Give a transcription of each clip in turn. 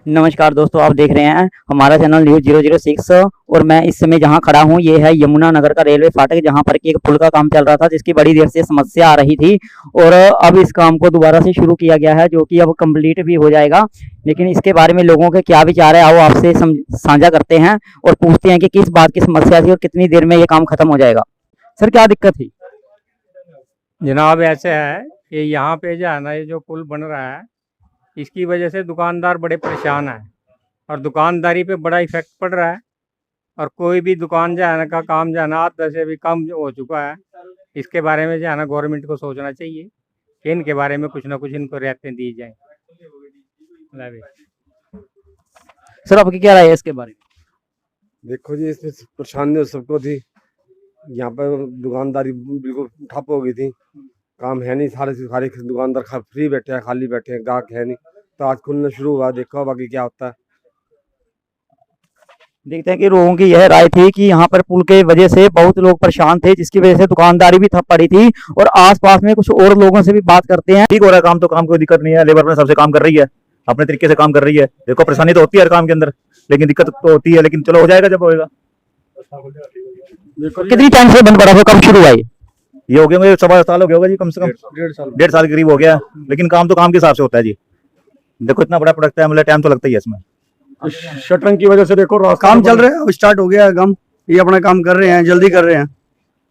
नमस्कार दोस्तों, आप देख रहे हैं हमारा चैनल न्यूज़ 006 और मैं इस समय जहां खड़ा हूं ये है यमुना नगर का रेलवे फाटक, जहां पर एक पुल का काम चल रहा था जिसकी बड़ी देर से समस्या आ रही थी और अब इस काम को दोबारा से शुरू किया गया है जो कि अब कंप्लीट भी हो जाएगा। लेकिन इसके बारे में लोगों के क्या विचार है आओ आपसे साझा करते हैं और पूछते हैं कि किस बात की समस्या थी और कितनी देर में ये काम खत्म हो जाएगा। सर, क्या दिक्कत थी? जनाब, ऐसे है कि यहाँ पे जो है ना, ये जो पुल बन रहा है इसकी वजह से दुकानदार बड़े परेशान हैं और दुकानदारी पे बड़ा इफेक्ट पड़ रहा है। और कोई भी दुकान जो है ना का काम जो है ना आधा से भी कम हो चुका है। इसके बारे में जो है ना गवर्नमेंट को सोचना चाहिए कि इनके बारे में कुछ ना कुछ इनको रियायतें दी जाएं। सर, आपकी क्या राय है इसके बारे में? देखो जी, इसमें परेशानी तो सबको थी। यहाँ पर दुकानदारी बिल्कुल ठप हो गई थी, काम है नहीं, सारे दुकानदार फ्री बैठे हैं, खाली बैठे हैं, गाहक है नहीं। तो आज खुलना शुरू हुआ, देखो बाकी क्या होता है। देखते हैं कि लोगों की यह राय थी कि यहाँ पर पुल के वजह से बहुत लोग परेशान थे जिसकी वजह से दुकानदारी भी ठप पड़ी थी। और आसपास में कुछ और लोगों से भी बात करते हैं। ठीक हो रहा है काम, तो काम कोई दिक्कत नहीं है, लेबर अपने सबसे काम कर रही है, अपने तरीके से काम कर रही है। देखो परेशानी तो होती है हर काम के अंदर, लेकिन दिक्कत तो होती है, लेकिन चलो हो जाएगा जब होएगा। कितनी टाइम से बंद पड़ा था, कब शुरू हुआ ये हो गया 7 साल हो गया होगा जी, कम से कम 1.5 साल के करीब हो गया। लेकिन काम तो काम के हिसाब से होता है जी। देखो इतना बड़ा प्रोडक्ट है, मतलब टाइम तो लगता ही है इसमें। शटरिंग की वजह से देखो काम चल रहा है, अब स्टार्ट हो गया है काम। ये अपना काम कर रहे हैं, जल्दी कर रहे हैं,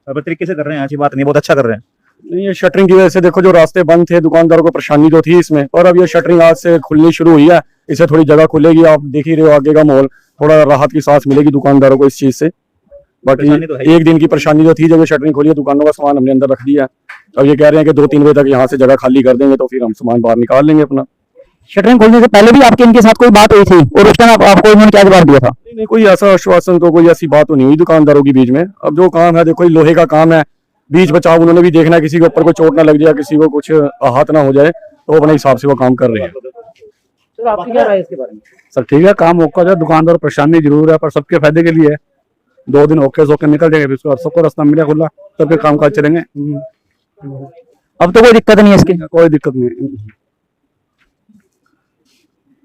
अपने तरीके से कर रहे हैं, ऐसी बात नहीं, बहुत अच्छा कर रहे हैं। नहीं, ये शटरिंग की वजह से देखो जो रास्ते बंद थे, दुकानदारों को परेशानी तो थी इसमें। और अब ये शटरिंग आज से खुलनी शुरू हुई है, इससे थोड़ी जगह खुलेगी। आप देख ही रहे हो आगे का माहौल, थोड़ा राहत की सांस मिलेगी दुकानदारों को इस चीज से। बाकी तो एक दिन की परेशानी जो थी, जब ये शटरिंग खोली है, दुकानों का सामान हमने अंदर रख दिया। अब ये कह रहे हैं कि 2-3 बजे तक यहाँ से जगह खाली कर देंगे, तो फिर हम सामान बाहर निकाल लेंगे अपना। शटरिंग खोलने से पहले भी आपके इनके साथ कोई बात हुई थी और उस टाइम आपको इन्होंने क्या जवाब दिया था? नहीं, कोई ऐसा आश्वासन तो कोई ऐसी बात तो नहीं हुई दुकानदारों के बीच में। अब जो काम है देखो, लोहे का काम है, बीच बचाव उन्होंने भी देखना है, किसी के ऊपर कोई चोट ना लग जाए, किसी को कुछ आहत ना हो जाए, तो अपने हिसाब से वो काम कर रहे हैं। सर, आपकी क्या राय है इसके बारे में? सर ठीक है, काम होगा जाए, दुकानदार परेशानी जरूर है पर सबके फायदे के लिए है। 2 दिन ओके सोके निकल जाएंगे, फिर सबको रास्ता मिले खुला, सबके काम काज चलेंगे। अब तो कोई दिक्कत नहीं है इसकी? कोई दिक्कत नहीं।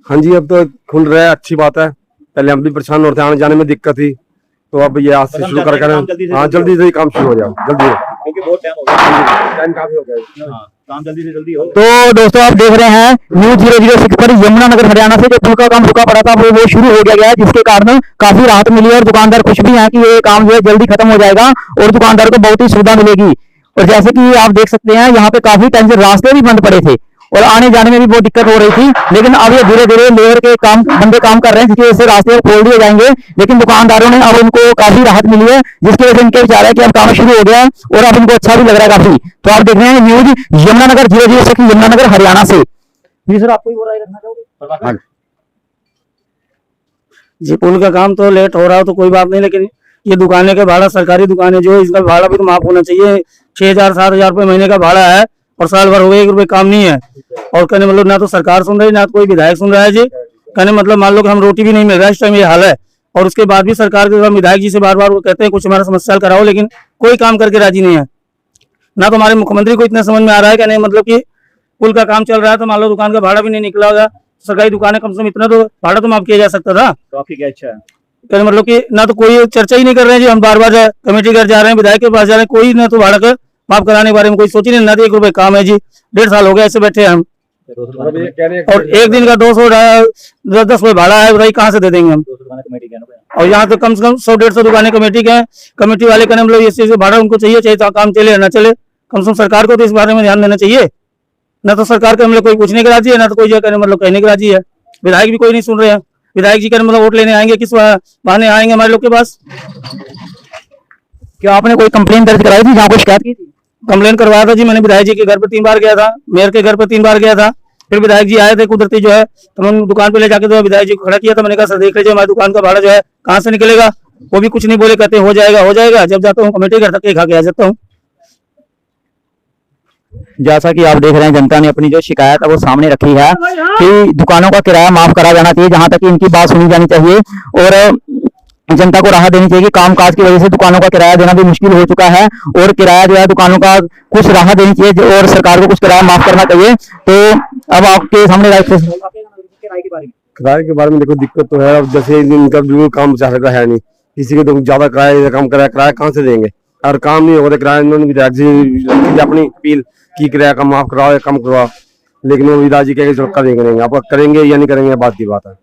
हाँ जी, अब तो खुल रहा है, अच्छी बात है। पहले हम भी परेशान होते, आने जाने में दिक्कत थी, तो अब ये आज से शुरू कर। हाँ, जल्दी से काम शुरू हो जाए, जल्दी, क्योंकि बहुत टाइम हो गया, टाइम काफी हो गया। काम जल्दी से जल्दी हो। तो दोस्तों, आप देख रहे हैं न्यूज़ 006 पर यमुना नगर हरियाणा से जो पुल का काम रुका पड़ा था वो शुरू हो गया है, जिसके कारण काफी राहत मिली है और दुकानदार खुश भी हैं कि ये काम जो है जल्दी खत्म हो जाएगा और दुकानदार को बहुत ही सुविधा मिलेगी। और जैसे कि आप देख सकते हैं यहाँ पे काफी टाइम से रास्ते भी बंद पड़े थे और आने जाने में भी बहुत दिक्कत हो रही थी। लेकिन अब ये धीरे धीरे लेबर के बंदे काम कर रहे हैं, जिसकी वजह से रास्ते खोल दिए जाएंगे। लेकिन दुकानदारों ने अब उनको काफी राहत मिली है, जिसकी वजह से इनके विचार है कि अब काम शुरू हो गया है और अब इनको अच्छा भी लग रहा है काफी। तो आप देख रहे हैं न्यूज़ यमुना नगर 006 यमुना नगर हरियाणा से। जी सर, आप कोई राय रखना चाहोगे? जी, पुल का काम तो लेट हो रहा है तो कोई बात नहीं, लेकिन ये दुकानें का भाड़ा, सरकारी दुकानें जो है, इसका भाड़ा भी तो माफ होना चाहिए। 6,000-7,000 रुपये महीने का भाड़ा है और साल भर हो गए 1 रुपये काम नहीं है। और कहने मतलब ना तो सरकार सुन रही है, ना तो कोई विधायक सुन रहा है जी। कहने मतलब मान लो कि हम रोटी भी नहीं मिल रहा है इस टाइम, ये हाल है। और उसके बाद भी सरकार के विधायक जी से बार बार वो कहते हैं कुछ हमारा समस्या हल कराओ, लेकिन कोई काम करके राजी नहीं है। ना तो हमारे मुख्यमंत्री को इतना समझ में आ रहा है कि नहीं, मतलब कि पुल का काम चल रहा है तो मान लो दुकान का भाड़ा भी नहीं निकला होगा, सरकारी दुकानें कम से कम इतना तो भाड़ा तो माफ किया जा सकता था। तो आपकी क्या इच्छा है? कहने मतलब कि ना तो कोई चर्चा ही नहीं कर रहे हैं जी। हम बार बार कमेटी घर जा रहे हैं, विधायक के पास जा रहे हैं, कोई ना तो भाड़ा का माफ कराने के बारे में कोई सोच ही नहीं। ना तो 1 रुपये काम है जी, 1.5 साल हो गया ऐसे बैठे हम। और एक दिन का 200-10 रुपये भाड़ा है, बताइए कहाँ से दे देंगे हम? और यहाँ तो कम से कम 100-150 दुकानें कमेटी के हैं। कमेटी वाले कहने मतलब इस चीज भाड़ा उनको चाहिए, चाहे काम चले ना चले, कम से कम सरकार को तो इस बारे में ध्यान देना चाहिए। ना तो सरकार का मतलब कोई पूछने के राजी है, ना तो कोई कहने मतलब कहने के राजी है। विधायक भी कोई नहीं सुन रहे हैं। विधायक जी कहने मतलब वोट लेने आएंगे, किस बहाने आएंगे हमारे लोग के पास? क्या आपने कोई कंप्लेन दर्ज कराई थी, जहाँ कोई शिकायत की थी? कंप्लेन करवाया था जी मैंने, विधायक जी के घर पर 3 बार गया था, मेयर के घर पर 3 बार गया था। फिर विधायक जी आए थे कुदरती जो है, तो मैंने दुकान पे ले जाके तो विधायक जी को खड़ा किया था। मैंने कहा सर देख लीजिए हमारी दुकान का भाड़ा जो है कहाँ से निकलेगा। वो भी कुछ नहीं बोले, कहते हो जाएगा हो जाएगा। जब जाता हूँ कमेटी घर तक खा के आ जाता हूँ। जैसा कि आप देख रहे हैं, जनता ने अपनी जो शिकायत है वो सामने रखी है कि दुकानों का किराया माफ करा जाना चाहिए, जहां तक इनकी बात सुनी जानी चाहिए और जनता को राहत देनी चाहिए कि कामकाज की वजह से दुकानों का किराया देना भी मुश्किल हो चुका है और किराया जो है दुकानों का कुछ राहत देनी चाहिए और सरकार को कुछ किराया माफ करना चाहिए। तो अब आपके सामने राय के बारे में किराए के बारे में देखो दिक्कत तो है, अब जैसे इनका बिल्कुल काम चाह रहा है नहीं, किसी के तो ज्यादा किराया कम किराया कहाँ से देंगे, और काम नहीं होगा तो किराया इन्होंने विधायक जी अपनी अपील की किराया कम माफ करवाओ या कम करवाओ, लेकिन वो विधायक जी कहेंगे करेंगे, आप करेंगे या नहीं करेंगे बात की बात है।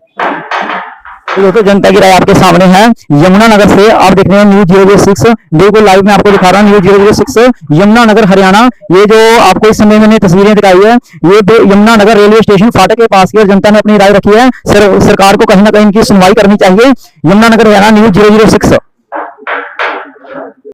तो दोस्तों जनता की राय आपके सामने है। यमुनानगर से आप देख रहे हैं न्यूज 006, बिल्कुल लाइव में आपको दिखा रहा हूँ न्यूज 006 यमुनानगर हरियाणा। ये जो आपको इस समय मैंने तस्वीरें दिखाई है, ये यमुनानगर रेलवे स्टेशन फाटक के पास की, और जनता ने अपनी राय रखी है। सरकार को कहीं ना कहीं इनकी सुनवाई करनी चाहिए। यमुनानगर हरियाणा न्यूज 006।